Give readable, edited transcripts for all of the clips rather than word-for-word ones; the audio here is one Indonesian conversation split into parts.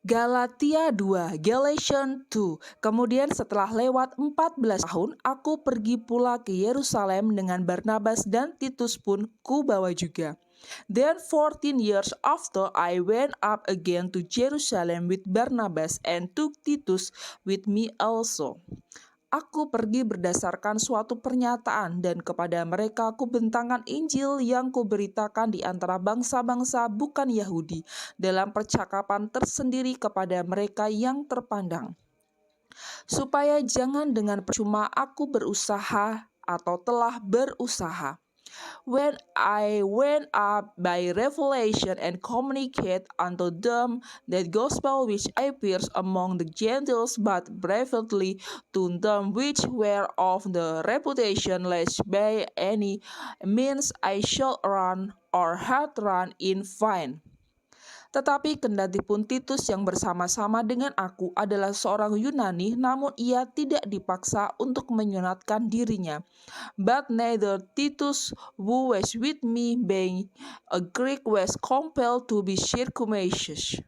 Galatia 2, Galatians 2. Kemudian setelah lewat 14 tahun, aku pergi pula ke Yerusalem dengan Barnabas dan Titus pun ku bawa juga. Then 14 years after I went up again to Jerusalem with Barnabas and took Titus with me also. Aku pergi berdasarkan suatu pernyataan dan kepada mereka aku bentangkan Injil yang kuberitakan di antara bangsa-bangsa bukan Yahudi dalam percakapan tersendiri kepada mereka yang terpandang. Supaya jangan dengan percuma aku berusaha atau telah berusaha. When I went up by revelation and communicate unto them that gospel which appears among the Gentiles, but privately to them which were of the reputation, lest by any means I shall run or had run in vain. Tetapi kendatipun Titus yang bersama-sama dengan aku adalah seorang Yunani, namun ia tidak dipaksa untuk menyunatkan dirinya. But neither Titus, who was with me, being a Greek, was compelled to be circumcised.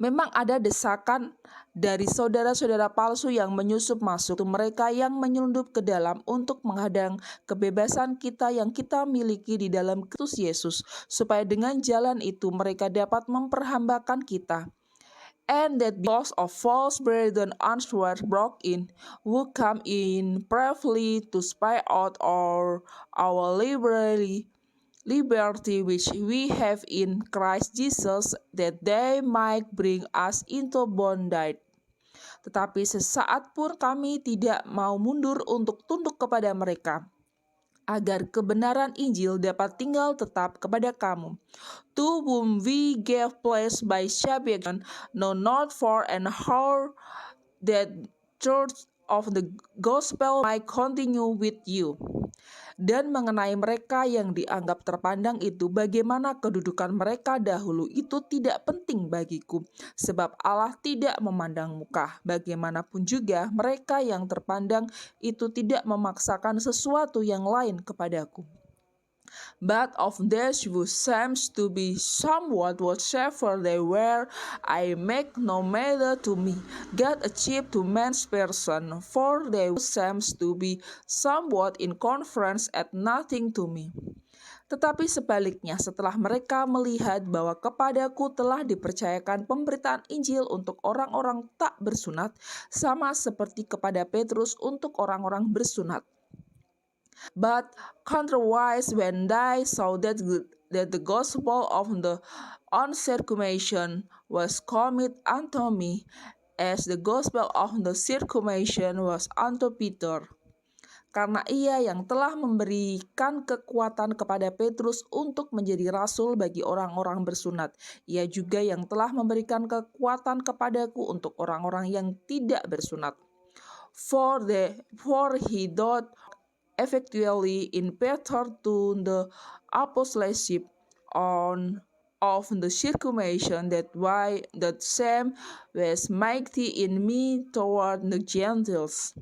Memang ada desakan dari saudara-saudara palsu yang menyusup masuk, mereka yang menyelundup ke dalam untuk menghadang kebebasan kita yang kita miliki di dalam Kristus Yesus, supaya dengan jalan itu mereka dapat memperhambakan kita. And that because of false brethren unswords broke in, who come in privately to spy out our liberty which we have in Christ Jesus, that they might bring us into bondage. Tetapi sesaat pun kami tidak mau mundur untuk tunduk kepada mereka, agar kebenaran Injil dapat tinggal tetap kepada kamu, to whom we gave place by subjection, no not for and how that church of the gospel might continue with you. Dan mengenai mereka yang dianggap terpandang itu, bagaimana kedudukan mereka dahulu itu tidak penting bagiku, sebab Allah tidak memandang muka. Bagaimanapun juga mereka yang terpandang itu tidak memaksakan sesuatu yang lain kepadaku. But of those who seems to be somewhat whatsoever they were, I make no matter to me, God achieved to man's person, for they seems to be somewhat in conference at nothing to me. Tetapi sebaliknya, setelah mereka melihat bahwa kepadaku telah dipercayakan pemberitaan Injil untuk orang-orang tak bersunat, sama seperti kepada Petrus untuk orang-orang bersunat. But contrariwise, when they saw that the gospel of the uncircumcision was committed unto me, as the gospel of the circumcision was unto Peter. Karena ia yang telah memberikan kekuatan kepada Petrus untuk menjadi rasul bagi orang-orang bersunat, ia juga yang telah memberikan kekuatan kepadaku untuk orang-orang yang tidak bersunat. For he doth effectually in Peter to the apostleship of the circumcision, that same was mighty in me toward the Gentiles.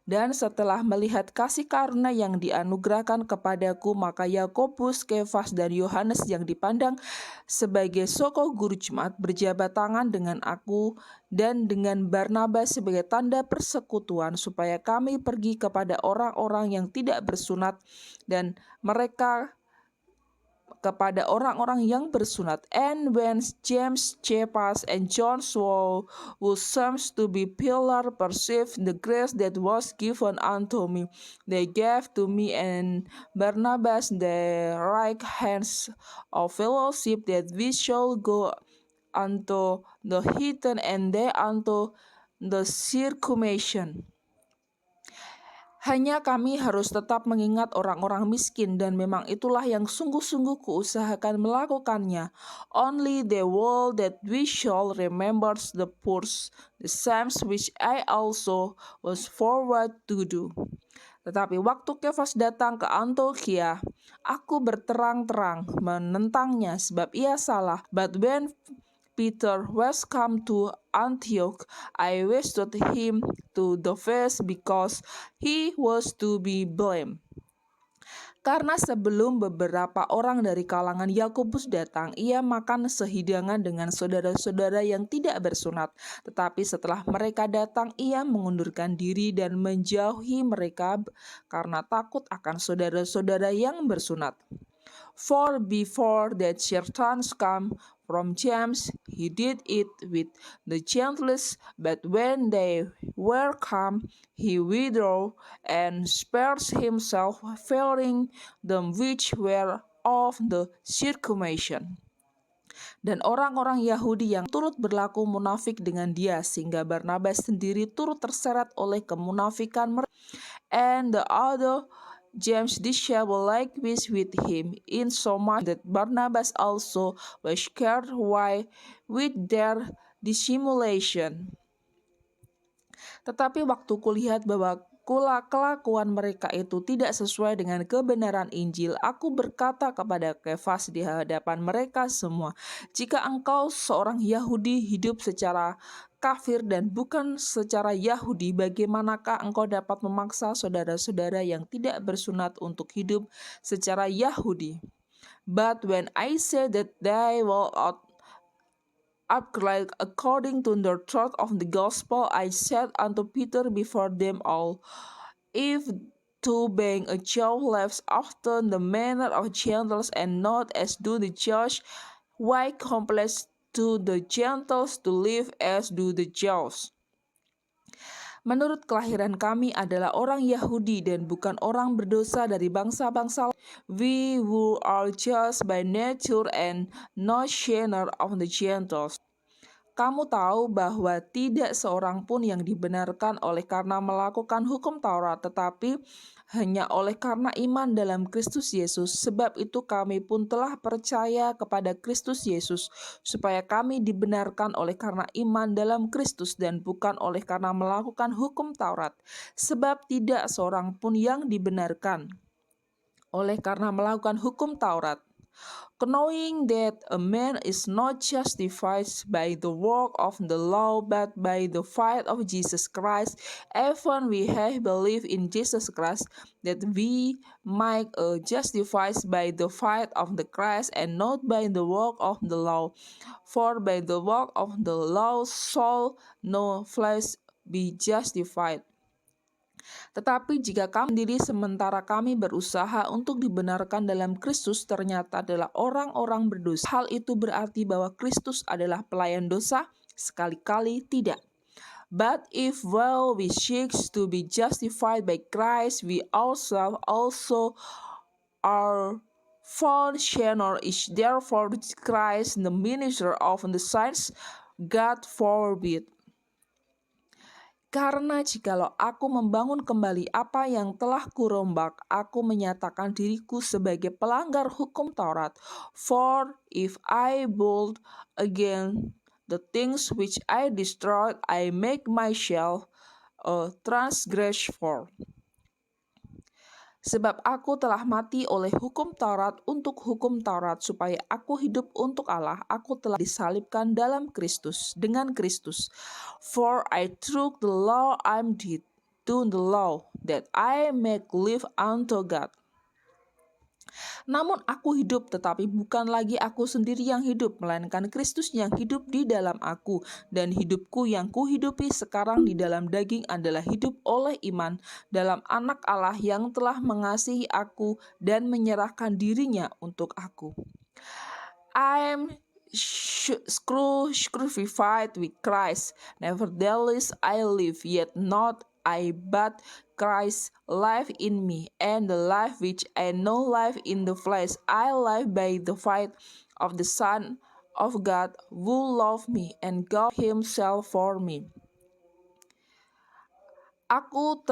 Dan setelah melihat kasih karunia yang dianugerahkan kepadaku, maka Yakobus, Kefas, dan Yohanes yang dipandang sebagai soko guru jemaat berjabat tangan dengan aku dan dengan Barnabas sebagai tanda persekutuan, supaya kami pergi kepada orang-orang yang tidak bersunat dan mereka kepada orang-orang yang bersunat. And when James, Cephas, and John who seems to be pillar, perceived the grace that was given unto me, they gave to me and Barnabas the right hands of fellowship, that we shall go unto the heathen and they unto the circumcision. Hanya kami harus tetap mengingat orang-orang miskin, dan memang itulah yang sungguh-sungguh kuusahakan melakukannya. Only the will that we shall remember the poor, the same which I also was forward to do. Tetapi waktu Kefas datang ke Antiokhia, aku berterang-terang menentangnya, sebab ia salah. But when Peter was come to Antioch, I withstood him to the face, because he was to be blamed. Karena sebelum beberapa orang dari kalangan Yakobus datang, ia makan sehidangan dengan saudara-saudara yang tidak bersunat. Tetapi setelah mereka datang, ia mengundurkan diri dan menjauhi mereka karena takut akan saudara-saudara yang bersunat. For before that Satan come from James, he did it with the Gentiles, but when they were come, he withdrew and spared himself, fearing them which were of the circumcision. Dan orang-orang Yahudi yang turut berlaku munafik dengan dia, sehingga Barnabas sendiri turut terseret oleh kemunafikan mereka. And the other James disciple likewise with him, insomuch that Barnabas also was carried away with their dissimulation. Tetapi waktu kulihat bahwa kelakuan mereka itu tidak sesuai dengan kebenaran Injil, aku berkata kepada Kefas di hadapan mereka semua, jika engkau seorang Yahudi hidup secara kafir dan bukan secara Yahudi, bagaimanakah engkau dapat memaksa saudara-saudara yang tidak bersunat untuk hidup secara Yahudi? But when I said that they will upgrade according to the truth of the gospel, I said unto Peter before them all, if to being a Jew lives after the manner of Gentiles and not as do the Jews, why compels to the Gentiles to live as do the Jews? Menurut kelahiran kami adalah orang Yahudi dan bukan orang berdosa dari bangsa-bangsa. We who are just by nature and no sinner of the Gentiles. Kamu tahu bahwa tidak seorang pun yang dibenarkan oleh karena melakukan hukum Taurat, tetapi hanya oleh karena iman dalam Kristus Yesus. Sebab itu kami pun telah percaya kepada Kristus Yesus, supaya kami dibenarkan oleh karena iman dalam Kristus dan bukan oleh karena melakukan hukum Taurat. Sebab tidak seorang pun yang dibenarkan oleh karena melakukan hukum Taurat. Knowing that a man is not justified by the work of the law, but by the faith of Jesus Christ, even we have believed in Jesus Christ, that we might justified by the faith of the Christ, and not by the work of the law. For by the work of the law shall no flesh be justified. Tetapi jika kami sendiri sementara kami berusaha untuk dibenarkan dalam Kristus ternyata adalah orang-orang berdosa, hal itu berarti bahwa Kristus adalah pelayan dosa? Sekali-kali tidak. But if while we seek to be justified by Christ, we ourselves also are found sinner, is therefore Christ the minister of the saints? God forbid. Karena jikalau aku membangun kembali apa yang telah kurombak, aku menyatakan diriku sebagai pelanggar hukum Taurat. For if I build again the things which I destroyed, I make myself a transgressor. Sebab aku telah mati oleh hukum Taurat untuk hukum Taurat, supaya aku hidup untuk Allah. Aku telah disalibkan dalam Kristus, dengan Kristus. For I took the law I'm dead to the law, that I may live unto God. Namun aku hidup, tetapi bukan lagi aku sendiri yang hidup, melainkan Kristus yang hidup di dalam aku. Dan hidupku yang kuhidupi sekarang di dalam daging adalah hidup oleh iman dalam Anak Allah yang telah mengasihi aku dan menyerahkan dirinya untuk aku. I am crucified with Christ, nevertheless I live, yet not I, but Christ life in me, and the life which I now live in the flesh, I live by the faith of the Son of God, who loved me and gave himself for me. Aku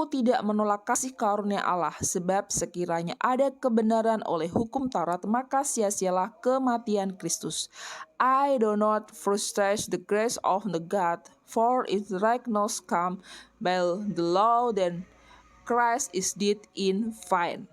tidak menolak kasih karunia Allah, sebab sekiranya ada kebenaran oleh hukum Taurat, maka sia-sialah kematian Kristus. I do not frustrate the grace of the God, for if righteousness come by the law, then Christ is dead in vain.